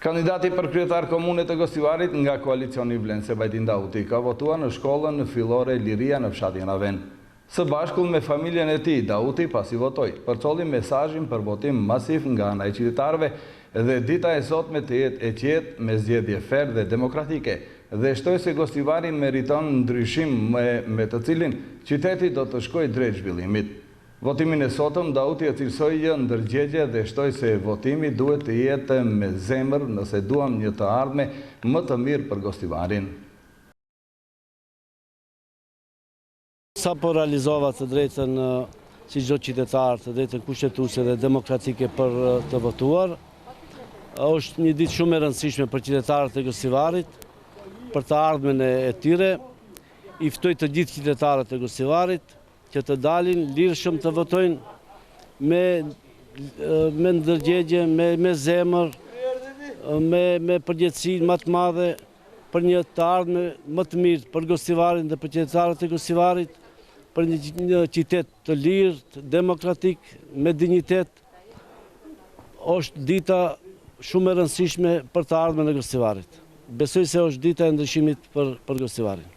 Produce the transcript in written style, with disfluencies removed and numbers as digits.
Kandidati për kryetar komune të Gostivarit nga koalicioni Vlense Bajtin Dauti ka votuar në shkollën fillore Liria në fshatin Raven. Së bashkull me familjen e tij, Dauti pasi votoi, përcolli mesazhin për votim masiv nga ana e qytetarëve dhe dita e sotme të jetë e qetë me zgjedhje fer dhe demokratike dhe shtoi se Gostivari meriton ndryshim me të cilin qyteti do të shkojë drejt zhvillimit. Votimin e sotëm, Dauti e cilësoi ndërgjegje dhe shtoi se votimi duhet të jetë me zemër nëse duam një të ardhme më të mirë për Gostivarin. Sapo realizova të drejtën si çdo qytetar, të drejtën kushtetuese dhe demokratike për të votuar. Është një ditë shumë e rëndësishme për qytetarët e Gostivarit, për të ardhmen e tyre. I ftoj të gjithë qytetarët e Gostivarit që të dalin lirshëm të votojnë me ndërgjegje, me zemër, me përgjegjësi më të madhe për një të ardhme më të mirë për Gostivarin dhe për qytetarët e Gostivarit, për një qytet të lirë, demokratik, me dinjitet. Është dita shumë e rëndësishme për të ardhmen e Gostivarit. Besoj se është dita e ndryshimit për Gostivarin.